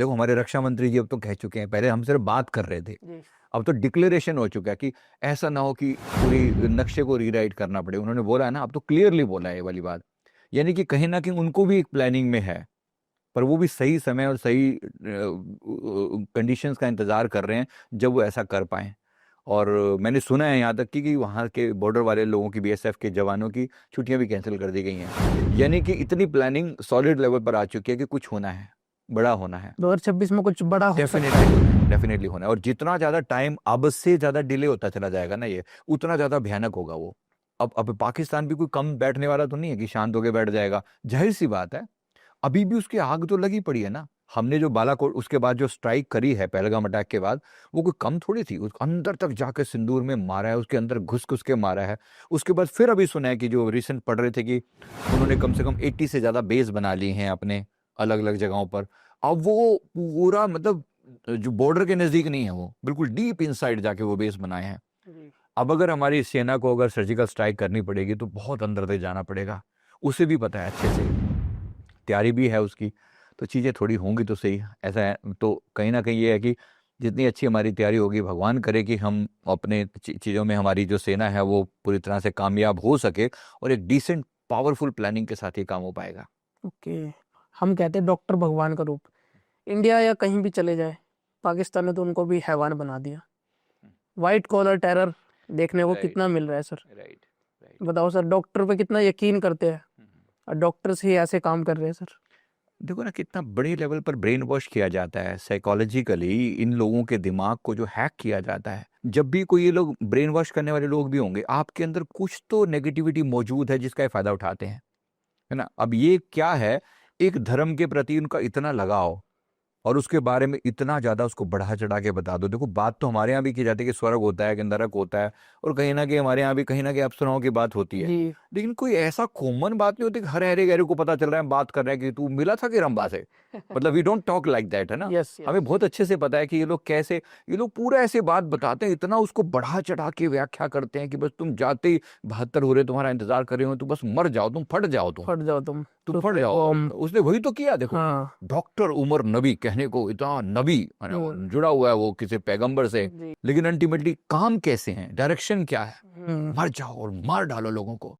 देखो हमारे रक्षा मंत्री जी अब तो कह चुके हैं, पहले हम सिर्फ बात कर रहे थे, जी। अब तो डिक्लेरेशन हो चुका है कि ऐसा ना हो कि पूरी नक्शे को रीराइट करना पड़े। उन्होंने बोला है ना, अब तो क्लियरली बोला है ये वाली बात, यानी कि कहीं ना कहीं उनको भी एक प्लानिंग में है, पर वो भी सही समय और सही कंडीशंस का इंतजार कर रहे हैं जब वो ऐसा कर पाए। और मैंने सुना है यहाँ तक कि वहाँ के बॉर्डर वाले लोगों की, बीएसएफ के जवानों की छुट्टियां भी कैंसिल कर दी गई हैं, यानी कि इतनी प्लानिंग सॉलिड लेवल पर आ चुकी है कि कुछ होना है, बड़ा होना है। 2026 में कुछ बड़ा हो सकता है। डेफिनेटली होना है। और जितना ज्यादा टाइम अब से ज्यादा डिले होता चला जाएगा ना, ये उतना ज्यादा भयानक होगा वो। अब पाकिस्तान भी कोई कम बैठने वाला तो नहीं है कि शांत होकर बैठ जाएगा, जाहिर सी बात है। अभी भी उसकी आग तो लगी पड़ी है ना। हमने जो बालाकोट उसके बाद जो स्ट्राइक करी है पहलगाम अटैक के बाद, वो कोई कम थोड़ी थी। उस अंदर तक जाकर सिंदूर में मारा है, उसके अंदर घुस घुस के मारा है। उसके बाद फिर अभी सुना है कि जो रिसेंट पढ़ रहे थे कि उन्होंने कम से कम 80 से ज्यादा बेस बना ली हैं अपने अलग अलग जगहों पर। अब वो पूरा मतलब जो बॉर्डर के नजदीक नहीं है, वो बिल्कुल डीप इनसाइड जाके वो बेस बनाए हैं। जी। अब अगर हमारी सेना को अगर सर्जिकल स्ट्राइक करनी पड़ेगी तो बहुत अंदर तक जाना पड़ेगा। उसे भी पता है अच्छे से, तैयारी भी है उसकी, तो चीज़ें थोड़ी होंगी तो सही। ऐसा है तो कहीं ना कहीं ये है कि जितनी अच्छी हमारी तैयारी होगी, भगवान करे कि हम अपने चीज़ों में हमारी जो सेना है वो पूरी तरह से कामयाब हो सके और एक डिसेंट पावरफुल प्लानिंग के साथ ही काम हो पाएगा। ओके। हम कहते हैं डॉक्टर भगवान का रूप। इंडिया या कहीं भी चले जाए, पाकिस्तान ने तो उनको भी हैवान बना दिया। व्हाइट कॉलर टेरर देखने को कितना मिल रहा है सर। राइट। बताओ सर, डॉक्टर पे कितना यकीन करते हैं और डॉक्टर्स ही ऐसे काम कर रहे हैं सर। देखो ना, कितना बड़े लेवल पर ब्रेन वॉश किया जाता है साइकोलॉजिकली, इन लोगों के दिमाग को जो हैक किया जाता है। जब भी कोई ये लोग ब्रेन वॉश करने वाले लोग भी होंगे, आपके अंदर कुछ तो नेगेटिविटी मौजूद है जिसका ये फायदा उठाते हैं, है ना। अब ये क्या है, एक धर्म के प्रति उनका इतना लगाव और उसके बारे में इतना ज्यादा उसको बढ़ा चढ़ा के बता दो। देखो बात तो हमारे यहाँ भी की जाती है कि स्वर्ग होता है कि नरक होता है, और कहीं ना कहीं हमारे यहाँ भी कहीं ना कहीं अप्सराओं की बात होती है। जी। लेकिन कोई ऐसा कॉमन बात नहीं होती कि हर हरे गहरे को पता चल रहा है, बात कर रहे हैं कि तू मिला था कि रंबा से। मतलब we don't talk like that, है ना। यस हमें यस। बहुत अच्छे से पता है कि ये लोग कैसे, ये लोग पूरा ऐसे बात बताते हैं, इतना उसको बढ़ा चढ़ा के व्याख्या करते हैं कि बस तुम जाते ही 72 हो रहे तुम्हारा इंतजार कर रहे हो, तुम बस मर जाओ, तुम फट जाओ, फट जाओ तुम तुम फट जाओ। उसने वही तो किया। देखो हाँ। डॉक्टर उमर नबी कहने को इतना नबी जुड़ा हुआ है वो किसी पैगंबर से, जी। लेकिन अल्टीमेटली काम कैसे है, डायरेक्शन क्या है, हम्म। मर जाओ और मार डालो लोगों को।